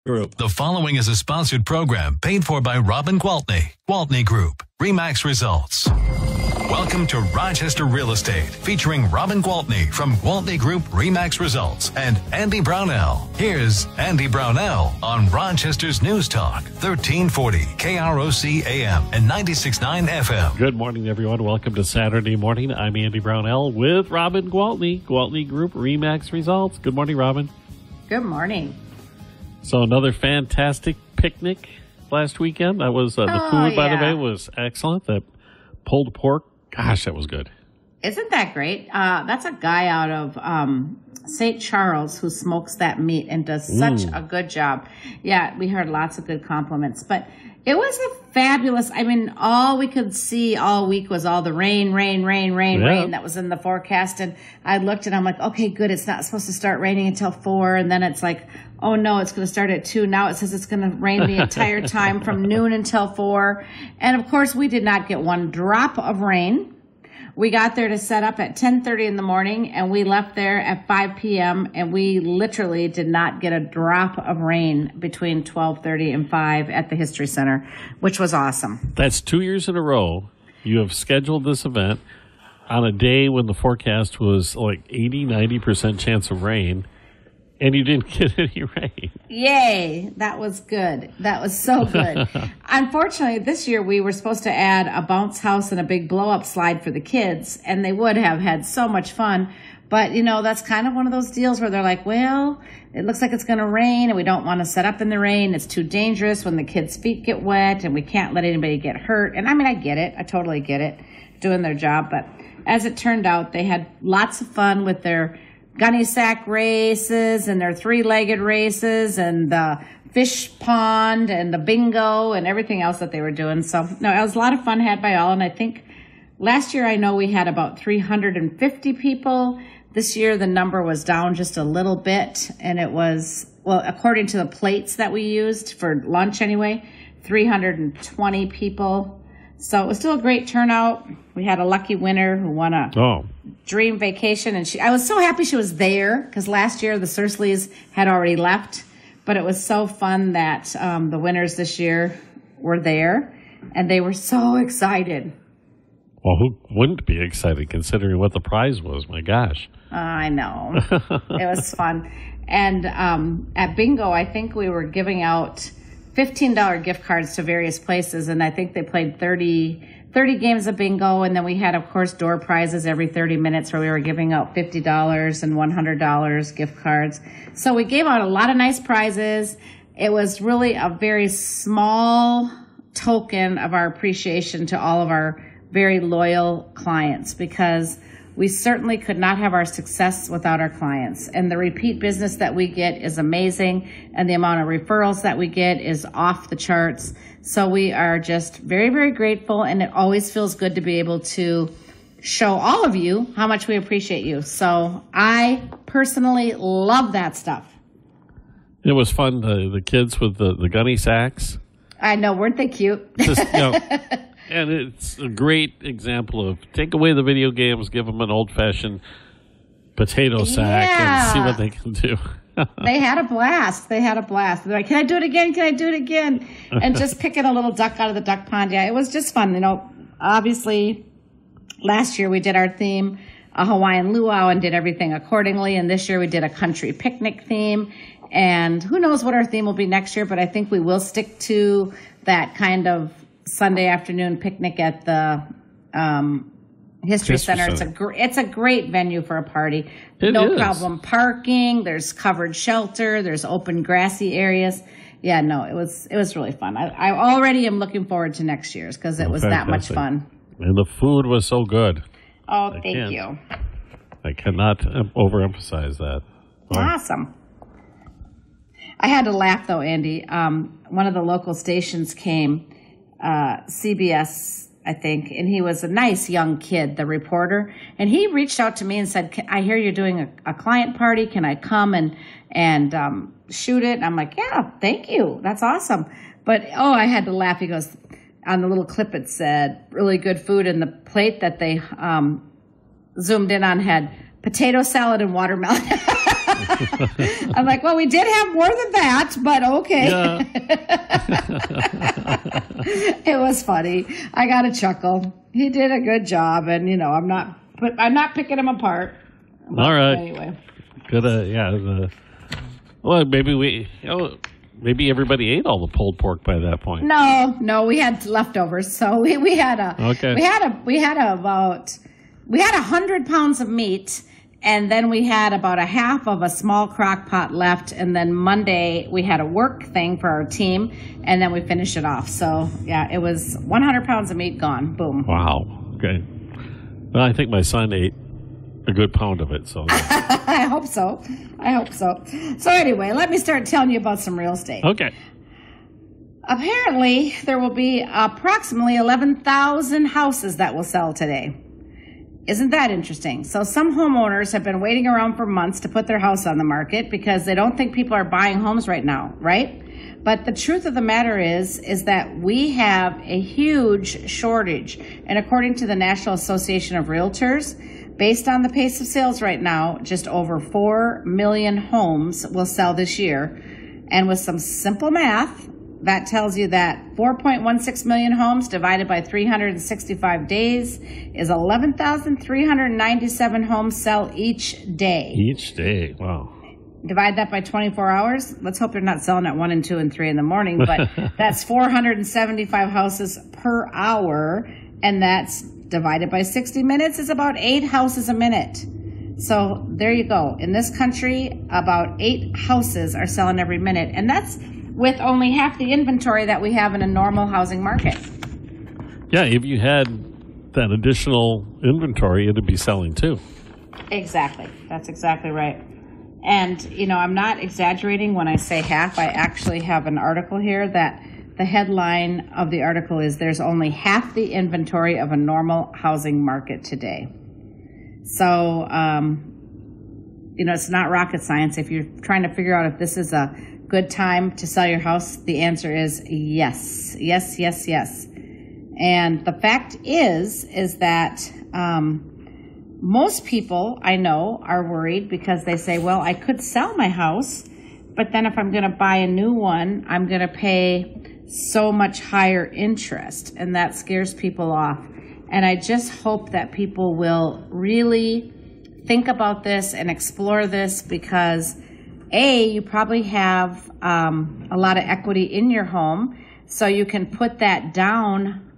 Group. The following is a sponsored program paid for by Robin Gwaltney. Gwaltney Group. RE/MAX Results. Welcome to Rochester Real Estate, featuring Robin Gwaltney from Gwaltney Group RE/MAX Results and Andy Brownell. Here's Andy Brownell on Rochester's News Talk, 1340 KROC AM and 96.9 FM. Good morning, everyone. Welcome to Saturday morning. I'm Andy Brownell with Robin Gwaltney, Gwaltney Group RE/MAX Results. Good morning, Robin. Good morning. So another fantastic picnic last weekend. That was the food, by the way, was excellent. That pulled pork, gosh, that was good. Isn't that great? That's a guy out of St. Charles who smokes that meat and does such a good job. Yeah, we heard lots of good compliments. But it was a fabulous, all we could see all week was all the rain that was in the forecast. And I looked and I'm like, okay, good. It's not supposed to start raining until 4. And then it's like, oh no, it's going to start at 2. Now it says it's going to rain the entire time from noon until 4. And of course, we did not get one drop of rain. We got there to set up at 10:30 in the morning, and we left there at 5 p.m., and we literally did not get a drop of rain between 12:30 and 5 at the History Center, which was awesome. That's 2 years in a row you have scheduled this event on a day when the forecast was like 80-90% chance of rain, and you didn't get any rain. Yay. That was good. That was so good. Unfortunately, this year we were supposed to add a bounce house and a big blow-up slide for the kids, and they would have had so much fun. But, that's kind of one of those deals where they're like, well, it looks like it's going to rain, and we don't want to set up in the rain. It's too dangerous when the kids' feet get wet, and we can't let anybody get hurt. And, I get it. I totally get it, doing their job. But as it turned out, they had lots of fun with their gunny sack races and their 3-legged races and the fish pond and the bingo and everything else that they were doing. So, no, it was a lot of fun had by all. And I think last year I know we had about 350 people. This year the number was down just a little bit. And it was, well, according to the plates that we used for lunch anyway, 320 people. So it was still a great turnout. We had a lucky winner who won a dream vacation. And I was so happy she was there because last year the Sursleys had already left. But it was so fun that the winners this year were there. And they were so excited. Well, who wouldn't be excited considering what the prize was? My gosh. I know. It was fun. And at bingo, I think we were giving out $15 gift cards to various places, and I think they played 30 games of bingo, and then we had, of course, door prizes every 30 minutes where we were giving out $50 and $100 gift cards. So we gave out a lot of nice prizes. It was really a very small token of our appreciation to all of our very loyal clients, because we certainly could not have our success without our clients. And the repeat business that we get is amazing. And the amount of referrals that we get is off the charts. So we are just very, very grateful. And it always feels good to be able to show all of you how much we appreciate you. So I personally love that stuff. It was fun. The kids with the gunny sacks. I know. Weren't they cute? Just, and it's a great example of take away the video games, give them an old-fashioned potato sack, and see what they can do. They had a blast. They're like, can I do it again? Can I do it again? And just picking a little duck out of the duck pond. Yeah, it was just fun. Obviously, last year we did our theme, a Hawaiian luau, and did everything accordingly. And this year we did a country picnic theme. And who knows what our theme will be next year, but I think we will stick to that kind of Sunday afternoon picnic at the History Center. It's a great venue for a party. No problem parking. There's covered shelter. There's open grassy areas. Yeah, no, it was really fun. I already am looking forward to next year's because it was that much fun. And the food was so good. Oh, thank you. I cannot overemphasize that. Awesome. I had to laugh though, Andy. One of the local stations came. CBS, I think, and he was a nice young kid, the reporter, and he reached out to me and said, I hear you're doing a client party. Can I come and shoot it? And I'm like, yeah, thank you. That's awesome. But, I had to laugh. He goes, on the little clip it said, really good food, and the plate that they zoomed in on had potato salad and watermelon. I'm like, well, we did have more than that, but okay. Yeah. It was funny. I got a chuckle. He did a good job, and I'm not picking him apart. But all right. Anyway. Good. Well, maybe everybody ate all the pulled pork by that point. No, we had leftovers. So we had 100 pounds of meat, and then we had about a half of a small crock pot left, and then Monday we had a work thing for our team, and then we finished it off. So yeah, it was 100 pounds of meat gone. Boom. Wow. Okay. Well, I think my son ate a good pound of it. So I hope so. So anyway, let me start telling you about some real estate. okay. Apparently, there will be approximately 11,000 houses that will sell today. Isn't that interesting? So some homeowners have been waiting around for months to put their house on the market because they don't think people are buying homes right now, right? But the truth of the matter is that we have a huge shortage. And according to the National Association of Realtors, based on the pace of sales right now, just over 4 million homes will sell this year. And with some simple math, that tells you that 4.16 million homes divided by 365 days is 11,397 homes sell each day. Each day. Wow. Divide that by 24 hours. Let's hope they're not selling at 1 and 2 and 3 in the morning, but that's 475 houses per hour. And that's divided by 60 minutes is about 8 houses a minute. So there you go. In this country, about 8 houses are selling every minute. And that's with only half the inventory that we have in a normal housing market. Yeah, if you had that additional inventory, it'd be selling too. Exactly. That's exactly right. And, I'm not exaggerating when I say half. I actually have an article here that the headline of the article is there's only half the inventory of a normal housing market today. So, it's not rocket science. If you're trying to figure out if this is a good time to sell your house, the answer is yes. Yes, yes, yes. And the fact is that most people I know are worried because they say, well, I could sell my house, but then if I'm going to buy a new one, I'm going to pay so much higher interest, and that scares people off. And I just hope that people will really think about this and explore this because you probably have a lot of equity in your home, so you can put that down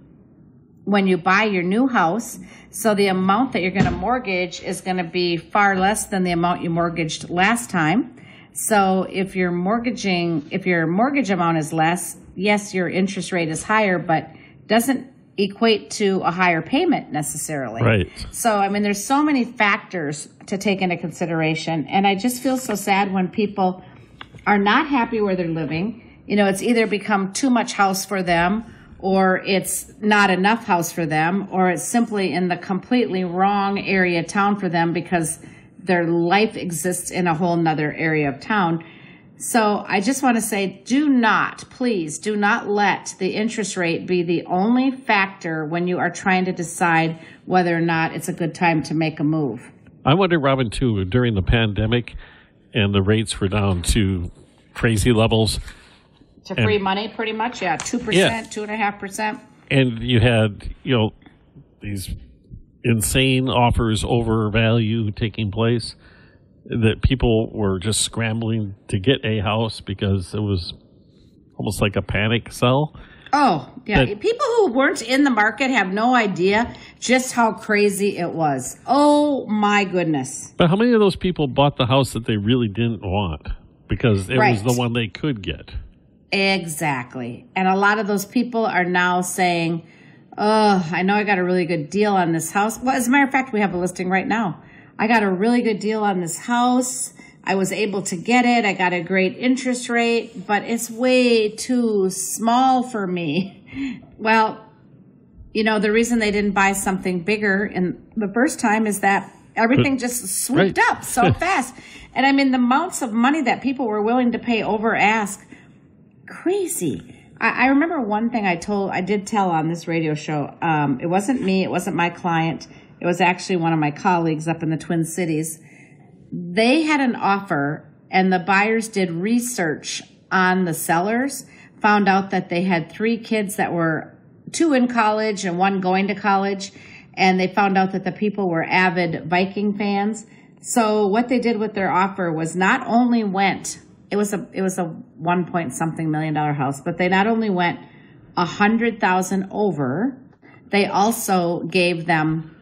when you buy your new house. So the amount that you're going to mortgage is going to be far less than the amount you mortgaged last time. So if your mortgage amount is less, yes, your interest rate is higher, but doesn't equate to a higher payment necessarily. Right. So, there's so many factors to take into consideration. And I just feel so sad when people are not happy where they're living. It's either become too much house for them, or it's not enough house for them, or it's simply in the completely wrong area of town for them because their life exists in a whole nother area of town. So I just want to say, please do not let the interest rate be the only factor when you are trying to decide whether or not it's a good time to make a move. I wonder, Robin, too, during the pandemic and the rates were down to crazy levels. To free money, pretty much, 2%, Yeah. 2.5%. And you had, these insane offers over value taking place, that people were just scrambling to get a house because it was almost like a panic sell. Oh, yeah. People who weren't in the market have no idea just how crazy it was. Oh, my goodness. But how many of those people bought the house that they really didn't want because it was the one they could get? Exactly. And a lot of those people are now saying, oh, I know I got a really good deal on this house. Well, as a matter of fact, we have a listing right now. I got a really good deal on this house. I was able to get it. I got a great interest rate, but it's way too small for me. Well, the reason they didn't buy something bigger in the first time is that everything just swooped up so fast. And the amounts of money that people were willing to pay over ask, crazy. I remember one thing I did tell on this radio show. It wasn't me. It wasn't my client. It was actually one of my colleagues up in the Twin Cities. they had an offer, and the buyers did research on the sellers, found out that they had 3 kids that were 2 in college and 1 going to college, and they found out that the people were avid Viking fans. So what they did with their offer was not only went, it was a $1 point something million house, but they not only went $100,000 over, they also gave them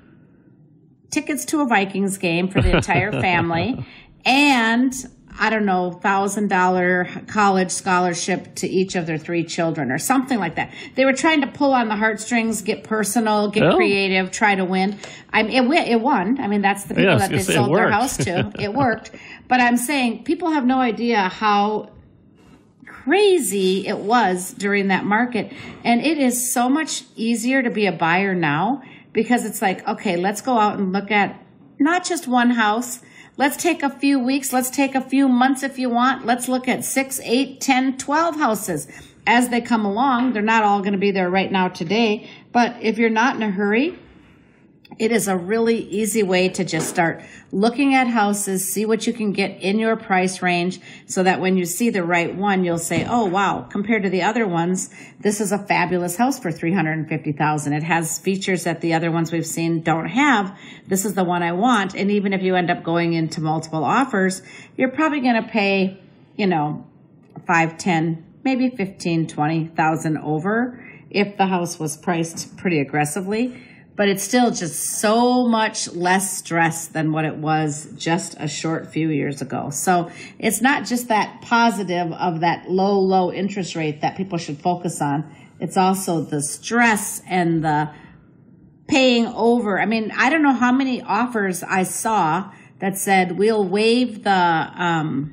tickets to a Vikings game for the entire family, and I don't know, $1,000 college scholarship to each of their 3 children or something like that. They were trying to pull on the heartstrings, get personal, get creative, try to win. It won. I mean, that's the people that they sold their house to. It worked. But I'm saying people have no idea how crazy it was during that market. And it is so much easier to be a buyer now because it's like, okay, let's go out and look at not just one house. Let's take a few weeks. Let's take a few months if you want. Let's look at 6, 8, 10, 12 houses as they come along. They're not all going to be there right now today. But if you're not in a hurry, it is a really easy way to just start looking at houses, see what you can get in your price range so that when you see the right one, you'll say, oh, wow, compared to the other ones, this is a fabulous house for $350,000. It has features that the other ones we've seen don't have. This is the one I want. And even if you end up going into multiple offers, you're probably going to pay, 5, 10, maybe 15, 20,000 over if the house was priced pretty aggressively. But it's still just so much less stress than what it was just a short few years ago. So it's not just that positive of that low interest rate that people should focus on. It's also the stress and the paying over. I mean, I don't know how many offers I saw that said, we'll waive the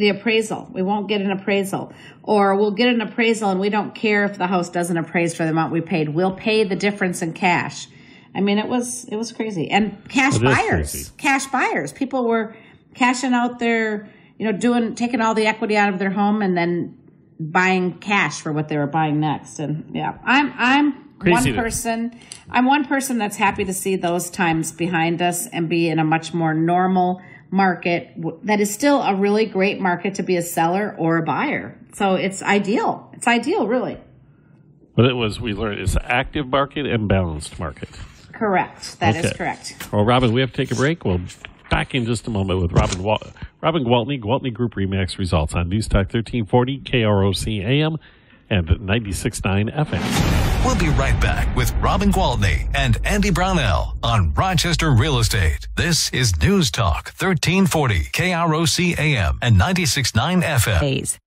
appraisal. We won't get an appraisal. Or we'll get an appraisal and we don't care if the house doesn't appraise for the amount we paid. We'll pay the difference in cash. I mean, it was crazy. And cash buyers. People were cashing out their, taking all the equity out of their home and then buying cash for what they were buying next. And yeah, I'm one person that's happy to see those times behind us and be in a much more normal market that is still a really great market to be a seller or a buyer. So it's ideal. It's ideal, really. But we learned it's an active market and balanced market. Correct. That is correct. Well, Robin, we have to take a break. We'll back in just a moment with Robin Gwaltney, Gwaltney Group RE/MAX results on News Talk 1340, KROC AM, and 96.9 FM. We'll be right back with Robin Gwaltney and Andy Brownell on Rochester Real Estate. This is News Talk 1340, KROC AM and 96.9 FM.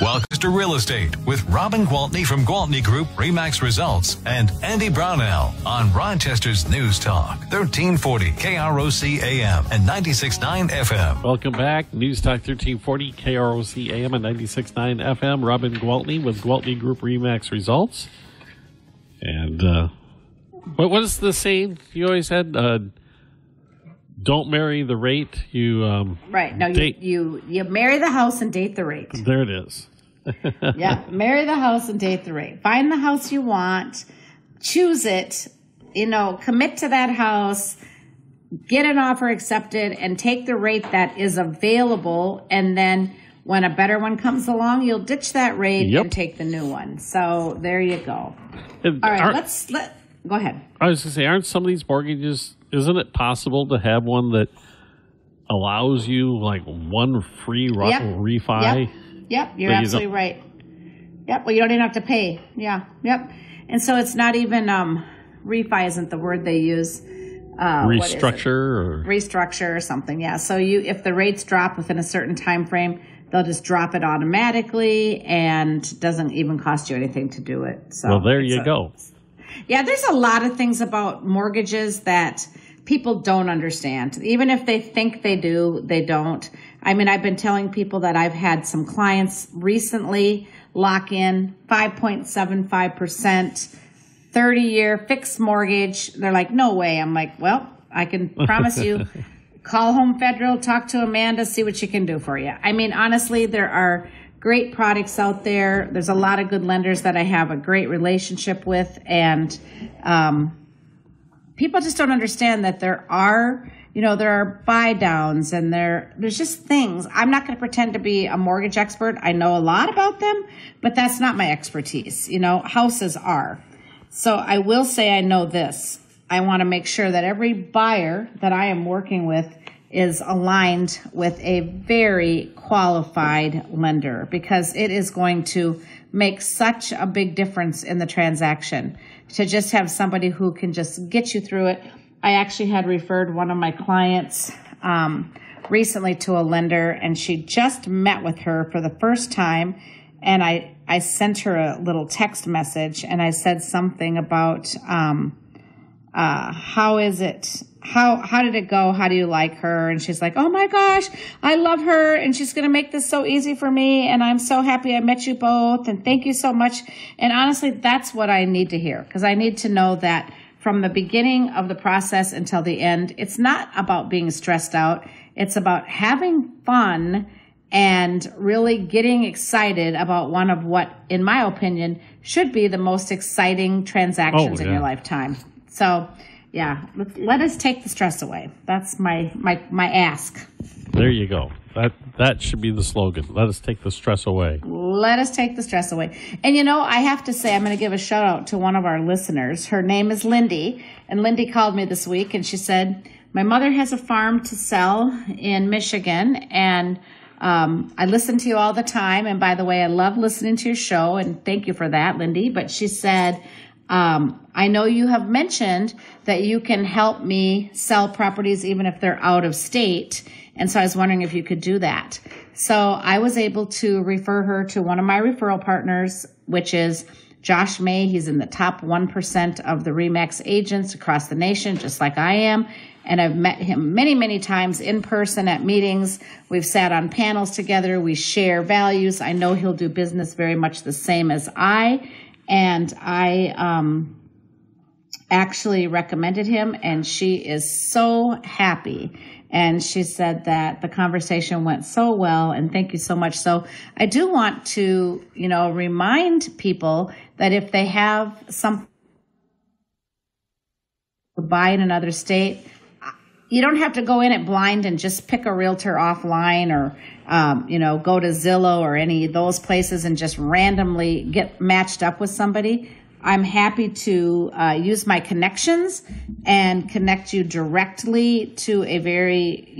Welcome to Real Estate with Robin Gwaltney from Gwaltney Group RE/MAX Results and Andy Brownell on Rochester's News Talk 1340 KROC AM and 96.9 FM. Welcome back. News Talk 1340 KROC AM and 96.9 FM. Robin Gwaltney with Gwaltney Group RE/MAX Results. And what is the saying you always had? Don't marry the rate. Right. No, you marry the house and date the rate. There it is. Yeah, marry the house and date the rate. Find the house you want, choose it, commit to that house, get an offer accepted, and take the rate that is available. And then when a better one comes along, you'll ditch that rate and take the new one. So there you go. All right, go ahead. I was going to say, aren't some of these mortgages, isn't it possible to have one that allows you like one free refi? Yep, you're absolutely right. Yep, well, you don't even have to pay. Yeah, yep. And so it's not even, refi isn't the word they use. Restructure or something, yeah. So if the rates drop within a certain time frame, they'll just drop it automatically and doesn't even cost you anything to do it. So well, there you go. Yeah, there's a lot of things about mortgages that people don't understand. Even if they think they do, they don't. I mean, I've been telling people that I've had some clients recently lock in 5.75%, 30-year fixed mortgage. They're like, no way. I'm like, well, I can promise you, call Home Federal, talk to Amanda, see what she can do for you. I mean, honestly, there are great products out there. There's a lot of good lenders that I have a great relationship with, and people just don't understand that there are buy downs and there's just things. I'm not going to pretend to be a mortgage expert. I know a lot about them, but that's not my expertise. Houses are. So I will say I know this. I want to make sure that every buyer that I am working with is aligned with a very qualified lender, because it is going to make such a big difference in the transaction to just have somebody who can just get you through it. I actually had referred one of my clients recently to a lender, and she just met with her for the first time. And I sent her a little text message, and I said something about how is it? How did it go? How do you like her? And she's like, oh my gosh, I love her. And she's going to make this so easy for me. And I'm so happy I met you both. And thank you so much. And honestly, that's what I need to hear, because I need to know that from the beginning of the process until the end, it's not about being stressed out. It's about having fun and really getting excited about one of what, in my opinion, should be the most exciting transactions in your lifetime. So, yeah, let us take the stress away. That's my ask. There you go. That should be the slogan. Let us take the stress away. Let us take the stress away. And I have to say, I'm going to give a shout out to one of our listeners. Her name is Lindy. And Lindy called me this week and she said, my mother has a farm to sell in Michigan. And I listen to you all the time. And by the way, I love listening to your show. And thank you for that, Lindy. But she said, I know you have mentioned that you can help me sell properties even if they're out of state. And so I was wondering if you could do that. So I was able to refer her to one of my referral partners, which is Josh May. He's in the top 1% of the RE/MAX agents across the nation, just like I am. And I've met him many, many times in person at meetings. We've sat on panels together. We share values. I know he'll do business very much the same as I. And I actually recommended him, and she is so happy. And she said that the conversation went so well, and thank you so much. So I do want to, remind people that if they have something to buy in another state, you don't have to go in it blind and just pick a realtor offline or, go to Zillow or any of those places and just randomly get matched up with somebody. I'm happy to use my connections and connect you directly to a very,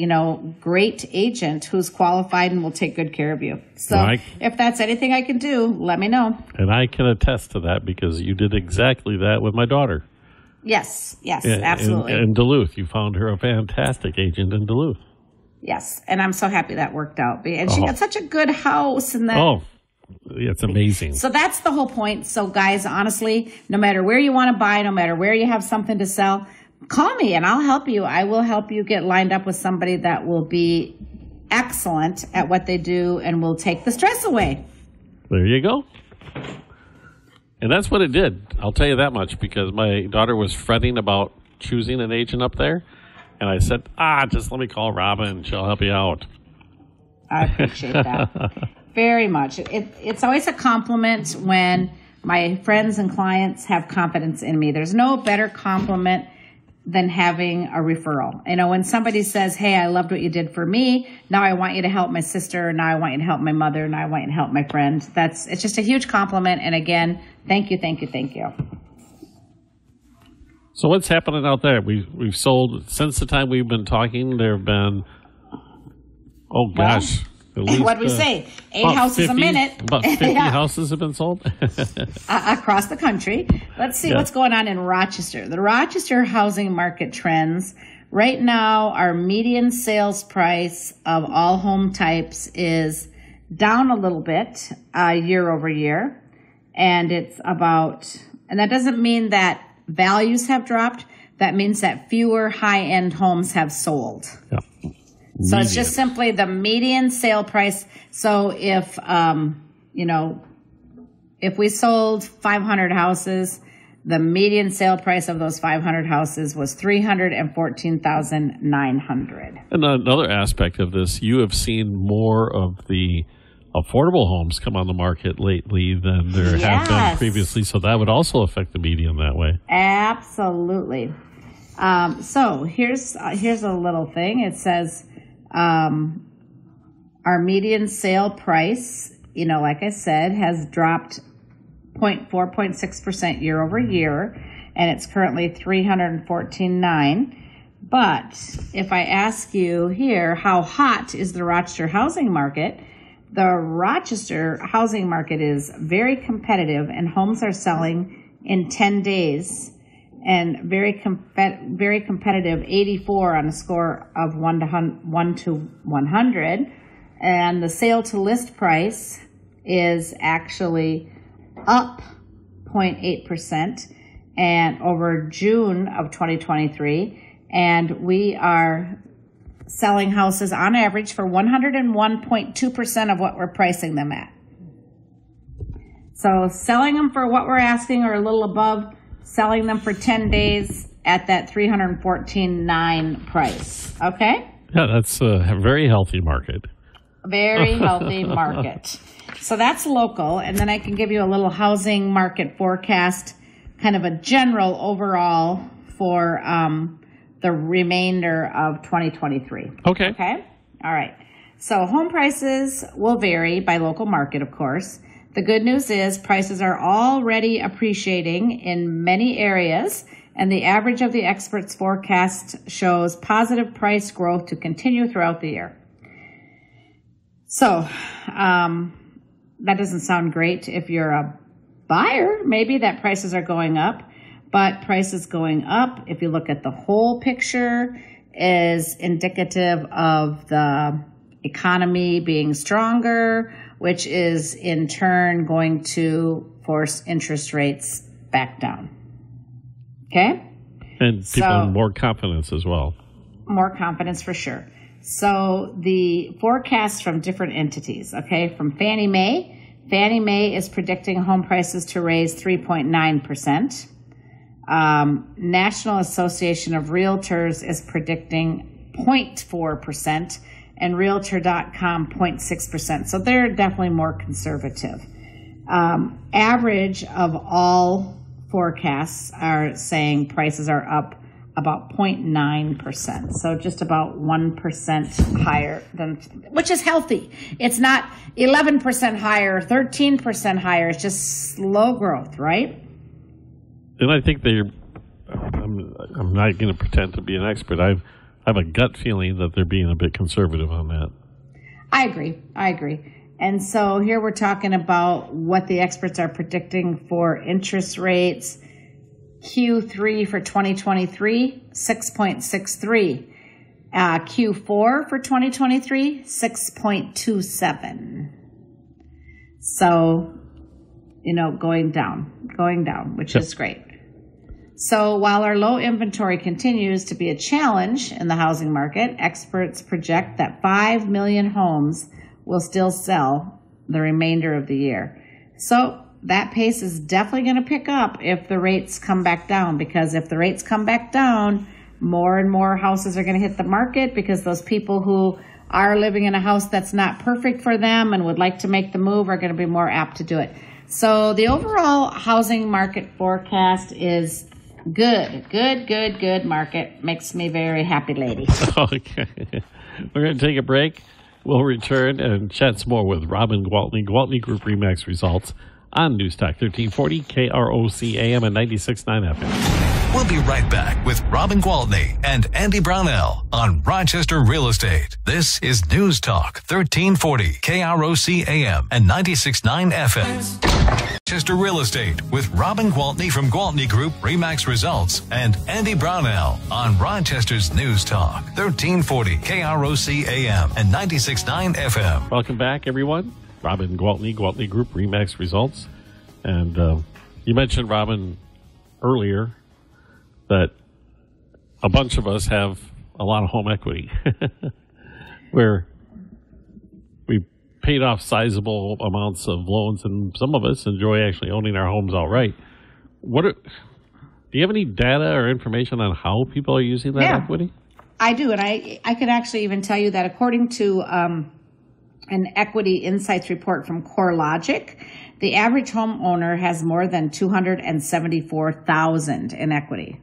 great agent who's qualified and will take good care of you. So if that's anything I can do, let me know. And I can attest to that because you did exactly that with my daughter. Yes, absolutely. In Duluth, you found her a fantastic agent in Duluth. Yes, and I'm so happy that worked out. And she got such a good house. And that. Oh, it's amazing. So that's the whole point. So guys, honestly, no matter where you want to buy, no matter where you have something to sell, call me and I'll help you. I will help you get lined up with somebody that will be excellent at what they do and will take the stress away. There you go. And that's what it did. I'll tell you that much, because my daughter was fretting about choosing an agent up there. And I said, just let me call Robin. She'll help you out. I appreciate that very much. It's always a compliment when my friends and clients have confidence in me. There's no better compliment than having a referral. When somebody says, hey, I loved what you did for me. Now I want you to help my sister. Now I want you to help my mother. Now I want you to help my friend. It's just a huge compliment. And again, thank you. So what's happening out there? We've sold, since the time we've been talking, there have been, at least, what do we say? 8 houses 50, a minute. About 50 houses have been sold? Across the country. Let's see what's going on in Rochester. The Rochester housing market trends. Right now, our median sales price of all home types is down a little bit year over year. And and that doesn't mean that values have dropped. That means that fewer high-end homes have sold. Yeah. So it's just simply the median sale price. So if we sold 500 houses, the median sale price of those 500 houses was $314,900. And another aspect of this, you have seen more of the affordable homes come on the market lately than there have been previously. So that would also affect the median that way. Absolutely. So here's a little thing. It says our median sale price, like I said, has dropped 4.6% year over year, and it's currently $314,900. But if I ask you here, how hot is the Rochester housing market? The Rochester housing market is very competitive, and homes are selling in 10 days, and very competitive, 84 on a score of 1 to 100. And the sale to list price is actually up 0.8% and over June of 2023. And we are selling houses on average for 101.2% of what we're pricing them at. So selling them for what we're asking or a little above, selling them for 10 days at that $314,900 price. Okay? Yeah, that's a very healthy market. Very healthy market. So that's local. And then I can give you a little housing market forecast, kind of a general overall for the remainder of 2023. Okay. Okay? All right. So home prices will vary by local market, of course. The good news is prices are already appreciating in many areas, and the average of the experts' forecast shows positive price growth to continue throughout the year. So that doesn't sound great if you're a buyer. Maybe that prices are going up, but prices going up, if you look at the whole picture, is indicative of the economy being stronger, which is in turn going to force interest rates back down. Okay? And people have more confidence as well. More confidence for sure. So the forecasts from different entities, okay, from Fannie Mae. Fannie Mae is predicting home prices to raise 3.9%. National Association of Realtors is predicting 0.4%, and Realtor.com 0.6%. So they're definitely more conservative. Average of all forecasts are saying prices are up about 0.9%. So just about 1% higher than, which is healthy. It's not 11% higher, 13% higher. It's just slow growth, right? And I think I'm not going to pretend to be an expert. I have a gut feeling that they're being a bit conservative on that. I agree. And so here we're talking about what the experts are predicting for interest rates. Q3 for 2023, 6.63. Q4 for 2023, 6.27. So, going down, which is great. So while our low inventory continues to be a challenge in the housing market, experts project that 5 million homes will still sell the remainder of the year. So that pace is definitely going to pick up if the rates come back down, because if the rates come back down, more and more houses are going to hit the market, because those people who are living in a house that's not perfect for them and would like to make the move are going to be more apt to do it. So the overall housing market forecast is good market. Makes me very happy, lady. Okay. We're going to take a break. We'll return and chat some more with Robin Gwaltney, Gwaltney Group RE/MAX Results on News Talk 1340, KROC AM and 96.9 FM. We'll be right back with Robin Gwaltney and Andy Brownell on Rochester Real Estate. This is News Talk 1340, KROC AM and 96.9 FM. Rochester Real Estate with Robin Gwaltney from Gwaltney Group RE/MAX Results and Andy Brownell on Rochester's News Talk 1340, KROC AM and 96.9 FM. Welcome back, everyone. Robin Gwaltney, Gwaltney Group RE/MAX Results. And you mentioned, Robin, earlier that a bunch of us have a lot of home equity where we paid off sizable amounts of loans, and some of us enjoy actually owning our homes outright. Do you have any data or information on how people are using that equity? I do, and I could actually even tell you that according to an Equity Insights report from CoreLogic, the average homeowner has more than $274,000 in equity.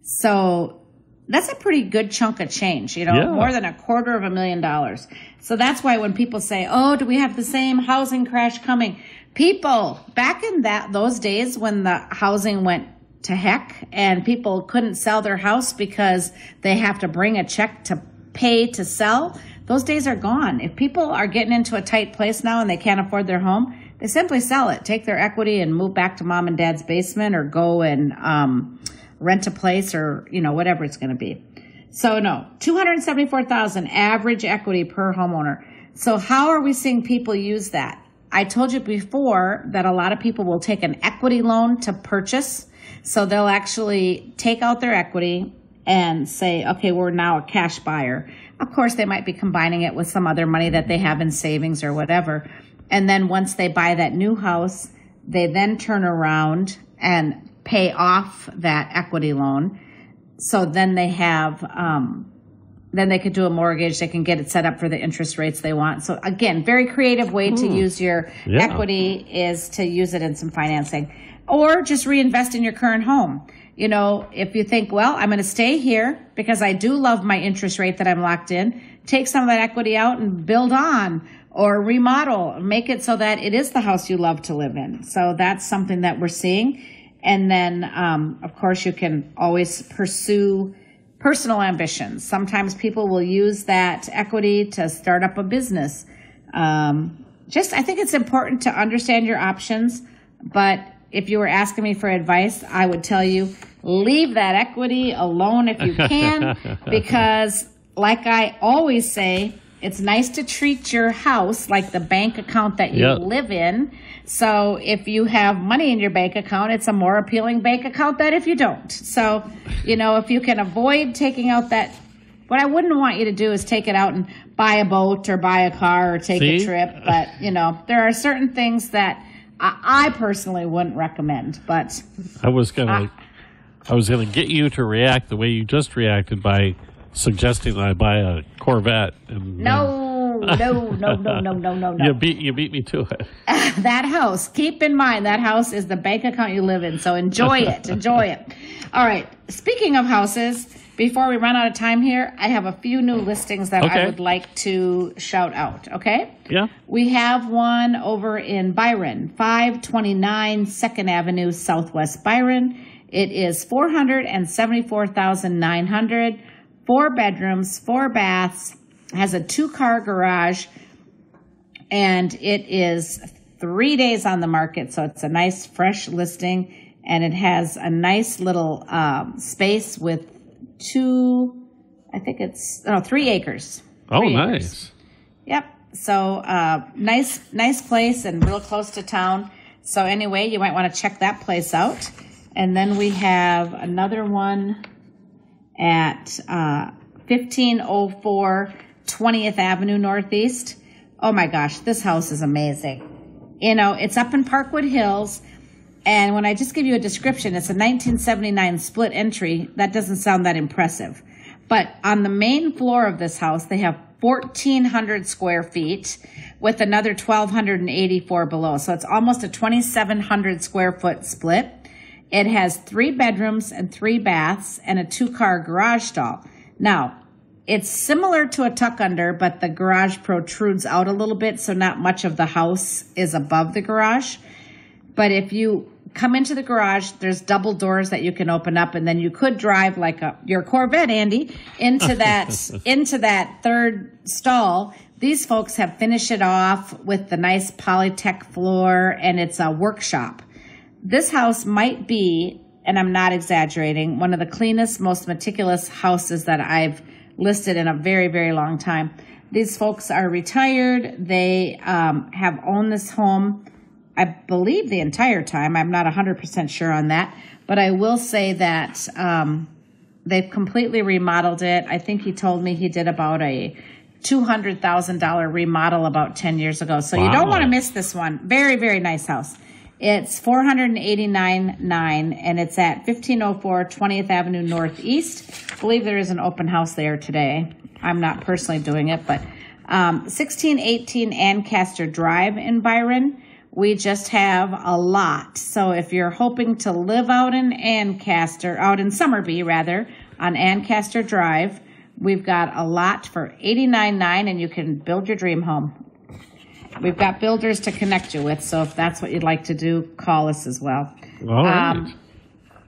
So that's a pretty good chunk of change, more than $250,000. So that's why when people say, oh, do we have the same housing crash coming? People, back in those days when the housing went to heck and people couldn't sell their house because they have to bring a check to pay to sell, those days are gone. If people are getting into a tight place now and they can't afford their home, they simply sell it, take their equity and move back to mom and dad's basement or go and rent a place or, whatever it's going to be. So no, $274,000 average equity per homeowner. So how are we seeing people use that? I told you before that a lot of people will take an equity loan to purchase. So they'll actually take out their equity and say, okay, we're now a cash buyer. Of course, they might be combining it with some other money that they have in savings or whatever. And then once they buy that new house, they then turn around and pay off that equity loan. So then they have, then they could do a mortgage. They can get it set up for the interest rates they want. So again, very creative way to use your equity is to use it in some financing or just reinvest in your current home. If you think, well, I'm going to stay here because I do love my interest rate that I'm locked in, take some of that equity out and build on or remodel, make it so that it is the house you love to live in. So that's something that we're seeing. And then, of course, you can always pursue personal ambitions. Sometimes people will use that equity to start up a business. I think it's important to understand your options. But if you were asking me for advice, I would tell you, leave that equity alone if you can, because like I always say, it's nice to treat your house like the bank account that you live in. So if you have money in your bank account, it's a more appealing bank account than if you don't. So, if you can avoid taking out that, what I wouldn't want you to do is take it out and buy a boat or buy a car or take a trip. But, there are certain things that I personally wouldn't recommend. But I was gonna get you to react the way you just reacted by suggesting that I buy a Corvette. And, No. You beat me to it. That house, keep in mind, that house is the bank account you live in. So enjoy it. Enjoy it. All right. Speaking of houses, before we run out of time here, I have a few new listings that I would like to shout out. Okay? Yeah. We have one over in Byron, 529 2nd Avenue, Southwest Byron. It is $474,900, 4 bedrooms, 4 baths, has a 2-car garage, and it is 3 days on the market. So it's a nice, fresh listing, and it has a nice little space with 3 acres. Oh, 3 nice. Acres. Yep. So nice place and real close to town. So anyway, you might want to check that place out. And then we have another one at 1504 20th Avenue Northeast. Oh my gosh, this house is amazing. It's up in Parkwood Hills. And when I just give you a description, it's a 1979 split entry. That doesn't sound that impressive. But on the main floor of this house, they have 1,400 square feet with another 1,284 below. So it's almost a 2,700 square foot split. It has 3 bedrooms and 3 baths and a 2-car garage stall. Now, it's similar to a tuck under, but the garage protrudes out a little bit, so not much of the house is above the garage. But if you come into the garage, there's double doors that you can open up, and then you could drive like your Corvette, Andy, into that 3rd stall. These folks have finished it off with the nice Polytech floor, and it's a workshop. This house might be, and I'm not exaggerating, one of the cleanest, most meticulous houses that I've listed in a very, very long time. These folks are retired. They have owned this home, I believe, the entire time. I'm not 100% sure on that, but I will say that they've completely remodeled it. I think he told me he did about a $200,000 remodel about 10 years ago. So you don't want to miss this one. Very, very nice house. It's $489,900, and it's at 1504 20th Avenue Northeast. I believe there is an open house there today. I'm not personally doing it, but 1618 Ancaster Drive in Byron. We just have a lot. So if you're hoping to live out in Summerby rather, on Ancaster Drive, we've got a lot for $89.9 and you can build your dream home. We've got builders to connect you with, so if that's what you'd like to do, call us as well. All right.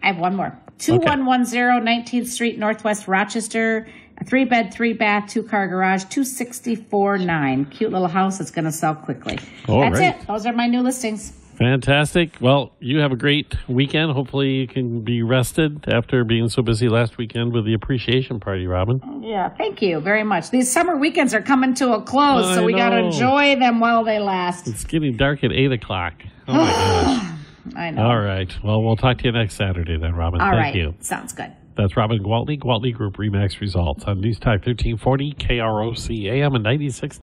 I have one more. 2110 19th Street, Northwest Rochester. A 3-bed, 3-bath, 2-car garage, $264.9. Cute little house. It's going to sell quickly. That's it. Those are my new listings. Fantastic. Well, you have a great weekend. Hopefully you can be rested after being so busy last weekend with the appreciation party, Robin. Yeah, thank you very much. These summer weekends are coming to a close, so we got to enjoy them while they last. It's getting dark at 8 o'clock. Oh, my gosh. I know. All right. Well, we'll talk to you next Saturday then, Robin. Thank you. Sounds good. That's Robin Gwaltney, Gwaltney Group, RE/MAX Results on News Type 1340, KROC AM and 96.